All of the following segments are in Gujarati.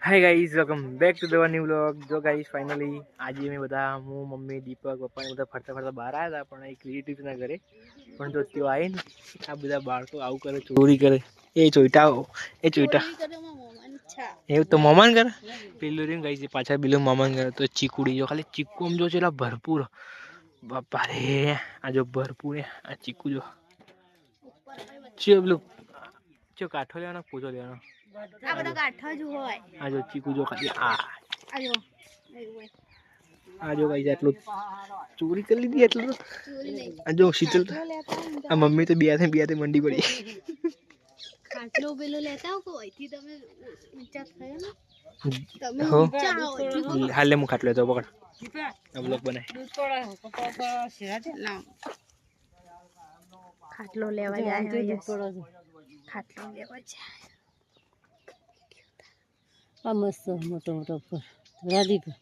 Hi guys, welcome back to the new vlog. जो गाइस फाइनली आज मैं बता हूँ मम्मी दीपक पप्पा ने બધા ફરતા ફરતા બહાર આવ્યા હતા, પણ એક રિલેટિવ્સના ઘરે પણ જો त्यो આવીને આ બધા બાળકો આવું કરે, ચોરી કરે. એ ચોઈટાઓ એવું તો મમાન કરે. પેલું રીંગ ગાઈસ પાછા પેલું મમાન કરે તો ચીકુડી જો ખાલી ચીકુ આમ જો છે એટલે ભરપૂર. બાપા રે આ જો ભરપૂર આ ચીકુ જો ચે પેલું ચો કાઠો લેવાનો પૂજો લેવાનો. આ બધા કાઠા જ હોય. આ જો ચીકુ જો ખાલી આ જો ગાઈસ આટલું ચોરી કરી લીધી. એટલું આ જો શીતલ આ મમ્મી તો બે મંડી પડી. ખાટલો પેલો લેતા હો કોઈથી તમે ઊંચા થયો ને તમે હો ઊંચા આવો હાલે હું ખાટલો લેતો પકડ આ બ્લોગ બનાય. ખાટલો લેવા જાય ખાટલો લેવા જાય. આ મસ્ત મોટો મોટો પર રાધી પર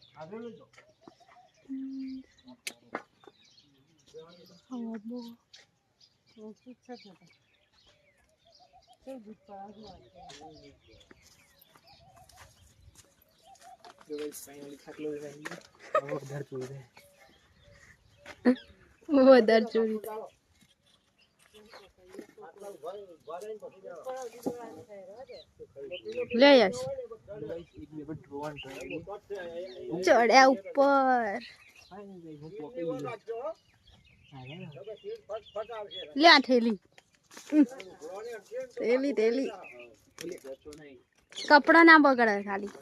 વધારે ચોરી લે યસ ચડ્યા ઉપર લે આ થેલી થેલી કપડા ના બગડે ખાલી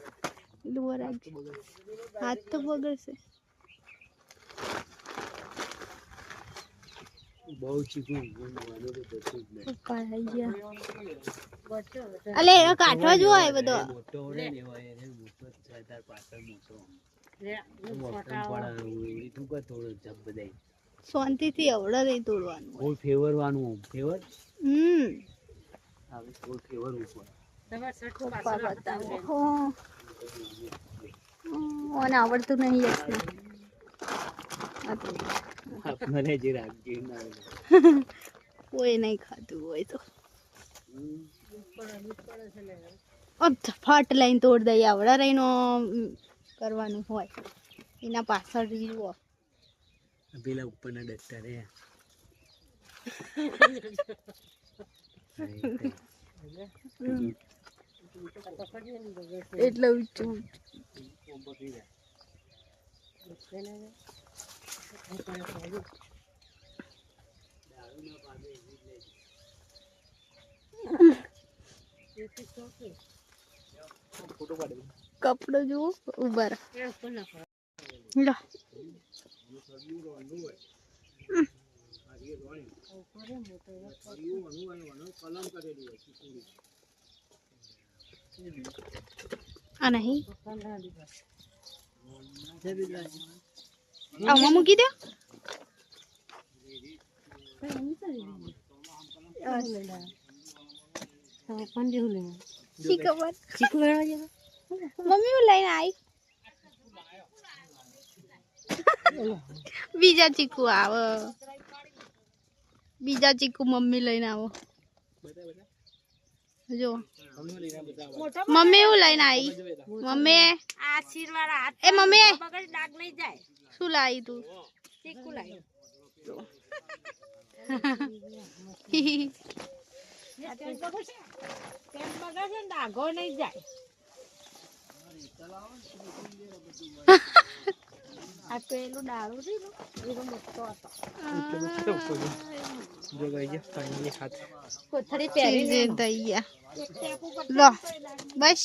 હાથ તો બગડશે. અલે કાઠો જ હોય બધો. શાંતિ થી અવડા નહીં તોડવાનું, ફેવરવાનું ફેવર આવડતું નહીં. કોઈ નહીં ખાતું હોય તો ફટ લઈને તોડ દઈએ. આવડા રહીનો કરવાનું હોય એના પાછળ રીવો પેલા ઉપરના ડટ્ટા રે એટલે ઊંચું કપડો જુઓ ઉભા લો. આ નહીં આમાં મૂકી દો. મમ્મી લઈને આવી બીજા ચીકુ આવો, બીજા ચીકુ મમ્મી લઈને આવો. જો મમ્મી એવું લઈને આવી. મમ્મી એ મમ્મી શું લાવી તું? ચીકુ લાવી. આ પેલું ડાળું છે એનો મોટો હતો. જો ગાઈસ ફાઇનલી હાથ કોથળી પહેરીને દઈએ. લો બસ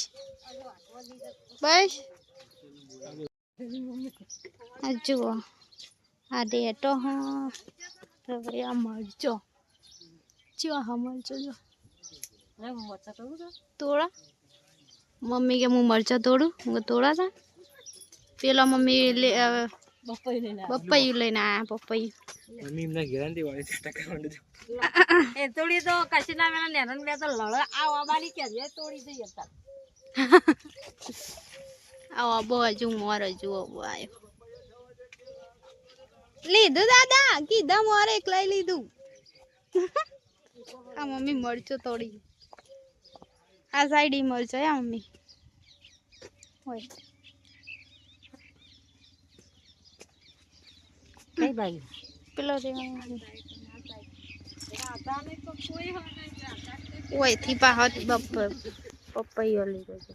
બસ. આ જુઓ આ ડેટો હા આ મરચો હા મરચો જો તોડા. મમ્મી કે હું મરચા તોડું, હું તોડા હતા. પેલા મમ્મી પપૈયું લઈને આયા. પપૈયું મમ્મી એમના ગેરંટી વાળી ચેષ્ટા કરવાનું એ તોડી તો કશી ના મેલા નેરન બે તો લળ આવવાની કે જે તોડી દઈએ તા આવા બહુ હજુ મોર હજુ આવ્યો. લીધું દાદા કીધા મોરે એકલાઈ લીધું. આ મમ્મી મરચો તોડી. આ સાઈડ મરચો મમ્મી હોય કઈ બાજુ પેલો ઓયથી પાહત પપૈયો લીધો છે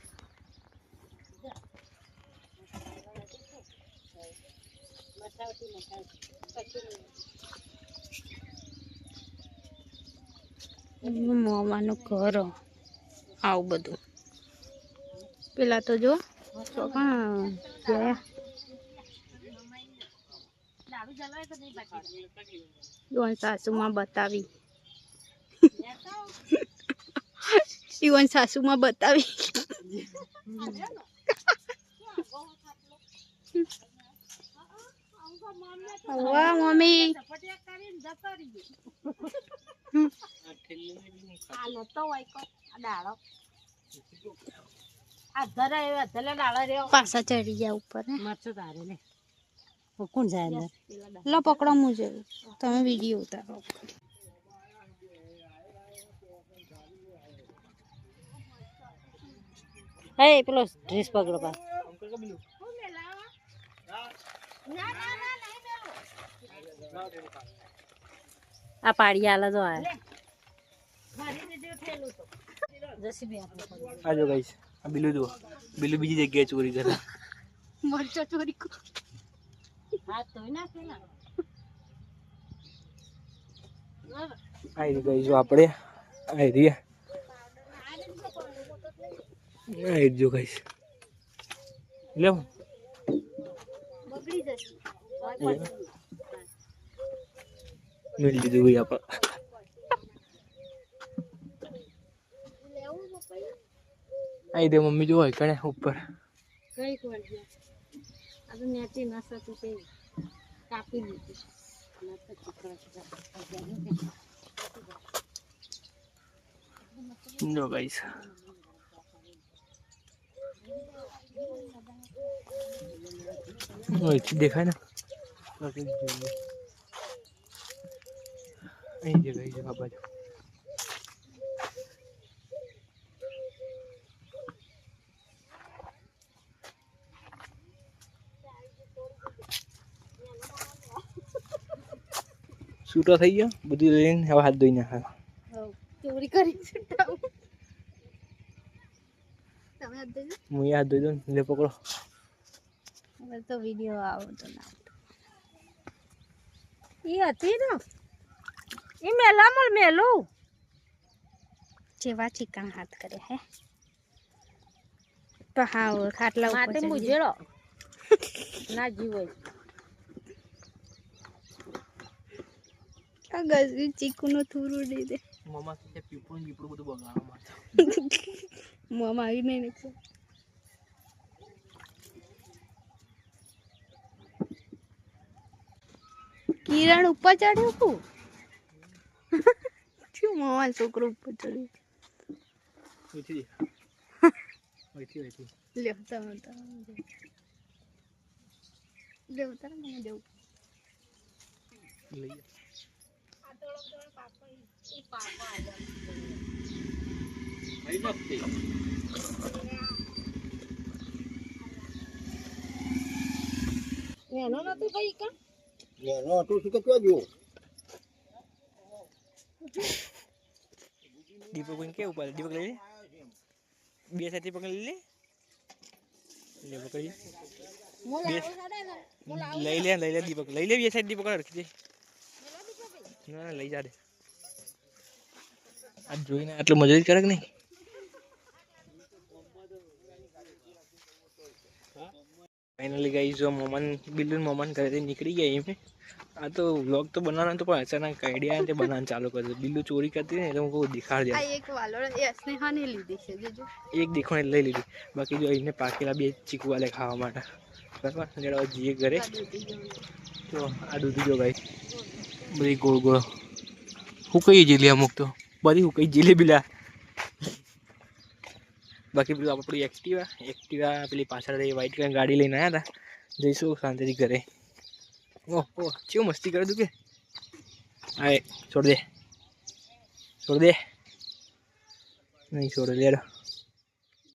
મોમાનું ઘર આવું બધું પેલા તો જો સાસુમાં બતાવી ઈવન સાસુમાં બતાવી વાહ મમ્મી પાછા ચડી ગયા ઉપર કોણ જાય અંદર લો પકડો મુજે તમે વિડીયો ઉતારો હે પેલો ડ્રેસ પકડો પા આ પાડી આલા તો આ આજો ગાઈસ આ બિલ્લુ જુઓ બિલ્લુ બીજી જગ્યાએ ચોરી કરે મરચા ચોરી કર હાથ ધોઈ નાખે ને આઈ ગાઈસ જો આપણે આઈ રહ્યા આઈ જો ગાઈસ લે બગડી જશે મિલ દીધું ભાઈ આપણે આઈ દે મમ્મી જો હોય કણે ઉપર કઈ કોણ છે આ તો નેચી નસ હતું તે કાપી દીધું નો ગાઈસ ઓયથી દેખાય ને અહીં જે ગાઈસ આ બાજુ છૂટો થઈ ગયો બધું લઈને હવે હાથ ધોઈ નાખા ચોરી કરી છૂટાવું તમે હાથ દેજો હું હાથ ધોઈ દઉં લે પકડો હવે તો વિડીયો આવતો ના ઈ હતી ને ઈ મેલા મલ મેલું જેવા ચિકન હાથ કરે હે તો હા ખાટલા ઉપર માટે ચડી મુજેડો ના જીવય આ ગજરી ચીકુનું થોડું દે દે મમ્મા કે પીપળું પીપળું બધું બગાડવા માંડે મોમાં આવી નહીં ને કિરણ ઉપર ચડ્યું કું શું મોમાં છોકરો ઉપર ચડ્યું ઓછી ઓછી ઓછી લ્યો તમે દેવ તારા મને દેવ લઈ એનો નથી ભાઈ કા નો તું શું કે જો દીપક કોઈને કેવું પડે દીપક લઈ લે બે સાથે પકડી લે લે પકડી લઈ લે દીપક લઈ લે બે સાઈડ દીપક રાખી દે ના લઈ જા દે આ જોઈને આટલું મજૂરી કરે કે નહીં ફાઇનલી ગાઈસ જો મોમન બિલ્લુ મોમન ઘરેથી નીકળી ગયા એમ આ તો વ્લોગ તો બનાવવાનો તો પણ અચાનક આઈડિયા તે બનાવવાનું ચાલુ કરી દીધું બિલ્લુ ચોરી કરતી ને એટલે હું કહું દેખાડ આ એક વાલોડ એ સ્નેહાને લીધી છે જોજો એક દેખોને લઈ લીધી બાકી જો એને પાકેલા બે ચીકુ વાલે ખાવા માટે બરાબર લેડો જઈએ ઘરે તો આ દૂધી જો ગાઈસ બધી ગોળ ગોળ હું કઈ જેલી અમુક તો બધી હું કઈ જલેબી લા બાકી પેલું આપણી એક્ટિવા પેલી પાછળ વ્હાઈટ કલર ગાડી લઈને આવ્યા હતા જઈશું શાંતિથી ઘરે ઓહ કેવું મસ્તી કરે તું કે હા છોડ દે નહીં છોડે લેડો